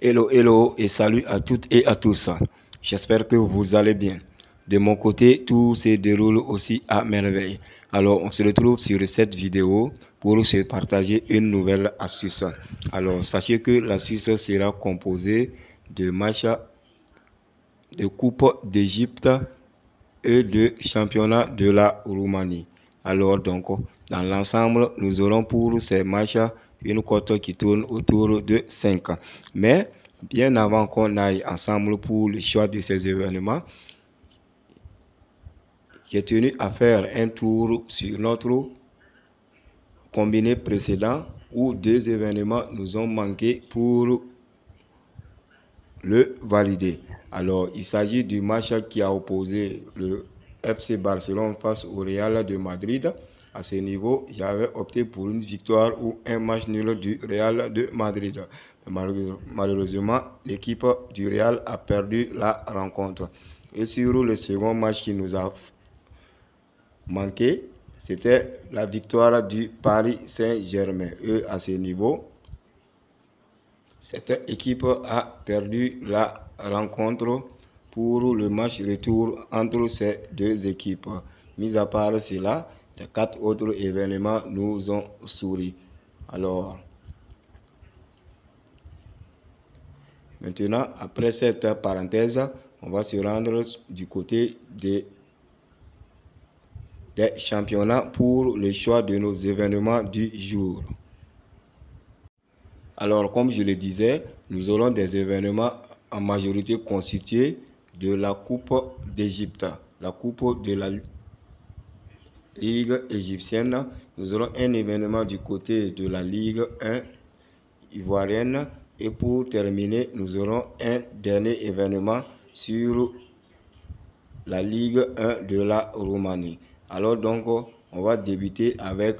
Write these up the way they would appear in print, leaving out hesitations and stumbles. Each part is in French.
Hello, hello et salut à toutes et à tous. J'espère que vous allez bien. De mon côté, tout se déroule aussi à merveille. Alors, on se retrouve sur cette vidéo pour se partager une nouvelle astuce. Alors, sachez que l'astuce sera composée de matchs de Coupe d'Égypte et de championnat de la Roumanie. Alors, donc, dans l'ensemble, nous aurons pour ces matchs une cote qui tourne autour de 5. Mais, bien avant qu'on aille ensemble pour le choix de ces événements, j'ai tenu à faire un tour sur notre combiné précédent où deux événements nous ont manqué pour le valider. Alors, il s'agit du match qui a opposé le FC Barcelone face au Real de Madrid. À ce niveau, j'avais opté pour une victoire ou un match nul du Real de Madrid. Malheureusement, l'équipe du Real a perdu la rencontre. Et sur le second match qui nous a manqué, c'était la victoire du Paris Saint-Germain. Et à ce niveau, cette équipe a perdu la rencontre pour le match retour entre ces deux équipes. Mis à part cela, les 4 autres événements nous ont souri. Alors, maintenant, après cette parenthèse, on va se rendre du côté des championnats pour le choix de nos événements du jour. Alors, comme je le disais, nous aurons des événements en majorité constitués de la Coupe d'Égypte, la Coupe de la Ligue égyptienne. Nous aurons un événement du côté de la Ligue 1 ivoirienne. Et pour terminer, nous aurons un dernier événement sur la Ligue 1 de la Roumanie. Alors donc, on va débuter avec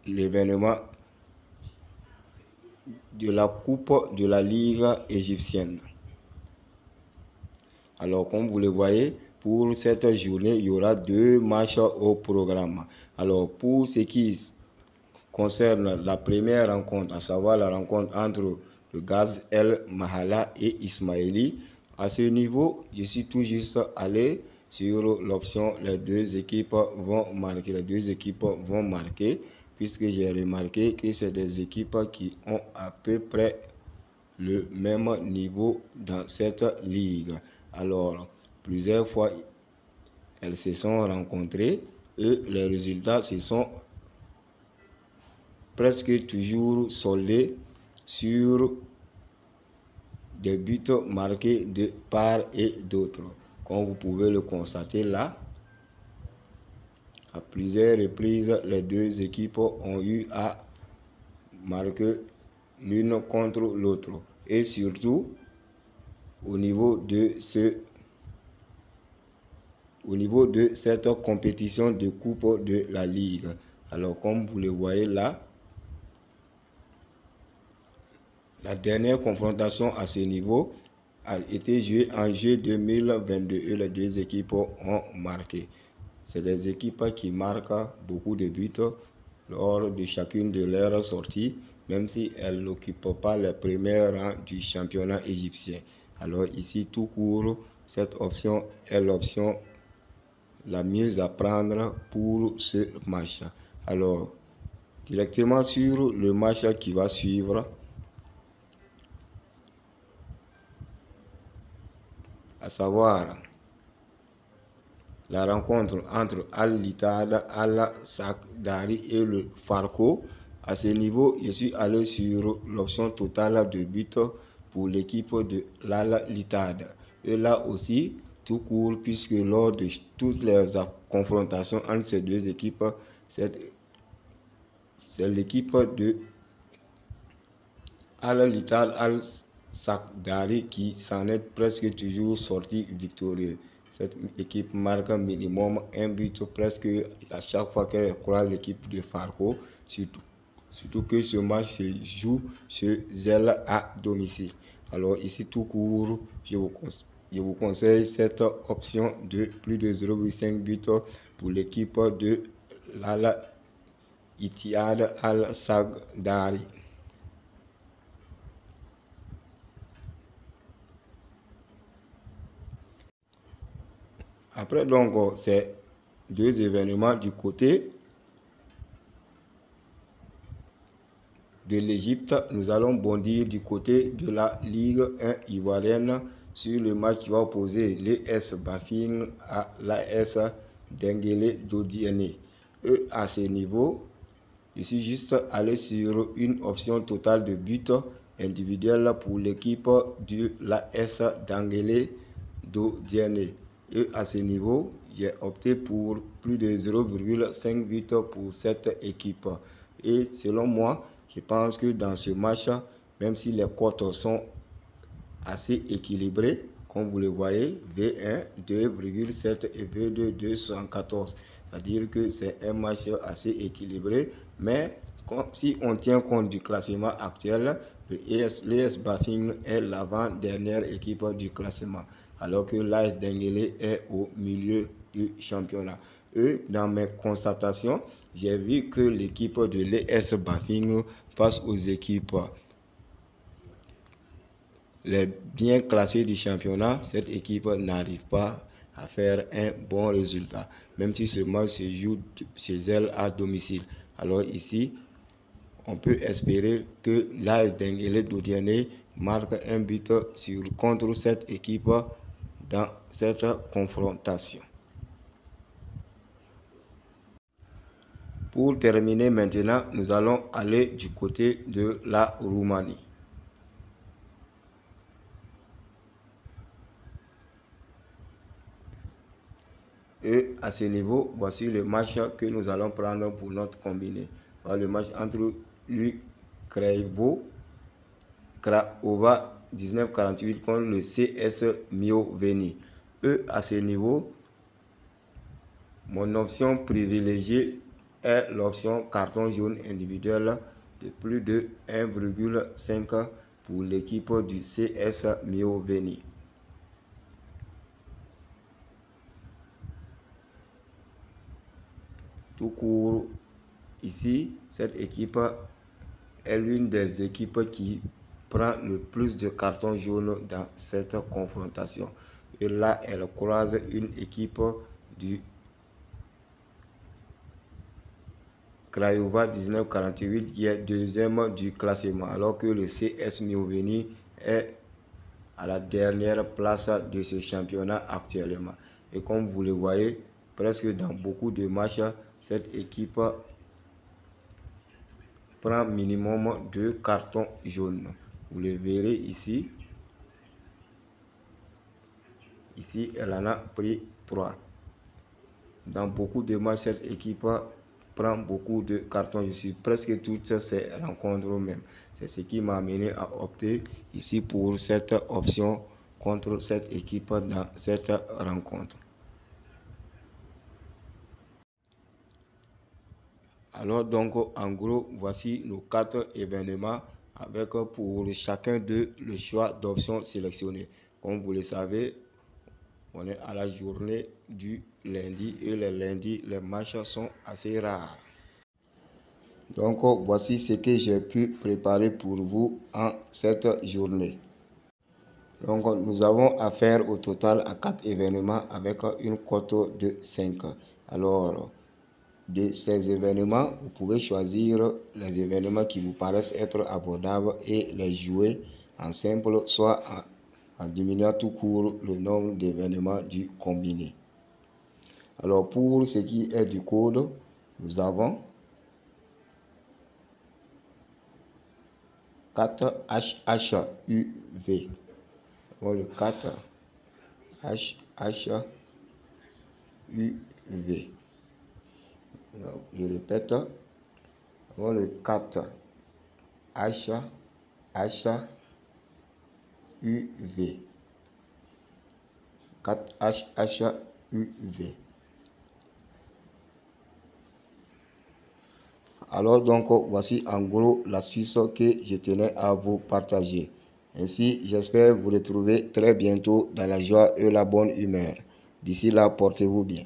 l'événement de la Coupe de la Ligue égyptienne. Alors, comme vous le voyez, pour cette journée, il y aura 2 matchs au programme. Alors, pour ce qui concerne la première rencontre, à savoir la rencontre entre le Gaz El Mahala et Ismaili, à ce niveau, je suis tout juste allé sur l'option les deux équipes vont marquer. Les deux équipes vont marquer, puisque j'ai remarqué que c'est des équipes qui ont à peu près le même niveau dans cette ligue. Alors, plusieurs fois, elles se sont rencontrées et les résultats se sont presque toujours soldés sur des buts marqués de part et d'autre. Comme vous pouvez le constater là, à plusieurs reprises, les deux équipes ont eu à marquer l'une contre l'autre. Et surtout, au niveau de cette compétition de coupe de la Ligue. Alors, comme vous le voyez là, la dernière confrontation à ce niveau a été jouée en juillet 2022 et les deux équipes ont marqué. C'est des équipes qui marquent beaucoup de buts lors de chacune de leurs sorties, même si elles n'occupent pas les premiers rangs du championnat égyptien. Alors ici, tout court, cette option est l'option la mieux à prendre pour ce match. Alors, directement sur le match qui va suivre, à savoir la rencontre entre Al-Ittihad Al-Sakhdari et le Farco. À ce niveau, je suis allé sur l'option totale de buts pour l'équipe de l'Al-Ittihad. Et là aussi, tout court, puisque lors de toutes les confrontations entre ces deux équipes, c'est l'équipe de Al-Ittihad Al-Sakhdari qui s'en est presque toujours sortie victorieuse. Cette équipe marque minimum un but presque à chaque fois qu'elle croise l'équipe de Farco, surtout que ce match se joue chez elle à domicile. Alors ici tout court, je vous conseille cette option de plus de 0,5 buts pour l'équipe de Al-Ittihad Al-Sakhdari. Après donc ces deux événements du côté de l'Égypte, nous allons bondir du côté de la Ligue 1 ivoirienne sur le match qui va opposer l'AS Bafing à l'AS Denguélé Dodiéné. À ce niveau, je suis juste allé sur une option totale de buts individuels pour l'équipe de l'AS Denguélé Dodiéné. Et à ce niveau, j'ai opté pour plus de 0,5 buts pour cette équipe. Et selon moi, je pense que dans ce match, même si les cotes sont assez équilibrées, comme vous le voyez, V1 2,7 et V2 214. C'est-à-dire que c'est un match assez équilibré, mais si on tient compte du classement actuel, l'AS Bafing est l'avant-dernière équipe du classement, alors que l'AS Denguélé est au milieu du championnat. Et dans mes constatations, j'ai vu que l'équipe de l'AS Bafing face aux équipes les bien classées du championnat, cette équipe n'arrive pas à faire un bon résultat, même si ce match se joue chez elle à domicile. Alors ici, on peut espérer que l'AS Denguélé Dodiéné marque un but contre cette équipe dans cette confrontation. Pour terminer maintenant, nous allons aller du côté de la Roumanie. Et à ce niveau, voici le match que nous allons prendre pour notre combiné. Voilà le match entre Craiova 1948 contre le CS Mioveni. Et à ce niveau, mon option privilégiée est l'option carton jaune individuel de plus de 1,5 pour l'équipe du CS Mioveni. Tout court, ici, cette équipe est l'une des équipes qui prend le plus de cartons jaunes dans cette confrontation. Et là, elle croise une équipe du Craiova 1948 qui est deuxième du classement, alors que le CS Mioveni est à la dernière place de ce championnat actuellement. Et comme vous le voyez, presque dans beaucoup de matchs, cette équipe prend minimum 2 cartons jaunes. Vous le verrez ici. Ici, elle en a pris 3. Dans beaucoup de matchs, cette équipe prend beaucoup de cartons. Je suis presque toutes ces rencontres même. C'est ce qui m'a amené à opter ici pour cette option contre cette équipe dans cette rencontre. Alors donc, en gros, voici nos 4 événements avec pour chacun d'eux le choix d'options sélectionnées. Comme vous le savez, on est à la journée du lundi et les lundis, les matchs sont assez rares. Donc, voici ce que j'ai pu préparer pour vous en cette journée. Donc, nous avons affaire au total à 4 événements avec une cote de 5. Alors, de ces événements, vous pouvez choisir les événements qui vous paraissent être abordables et les jouer en simple, soit en diminuant tout court le nombre d'événements du combiné. Alors pour ce qui est du code, nous avons 4HHUV. Le 4HHUV. Je répète, le 4HHUV. 4HHUV. Alors donc, voici en gros l'astuce que je tenais à vous partager. Ainsi, j'espère vous retrouver très bientôt dans la joie et la bonne humeur. D'ici là, portez-vous bien.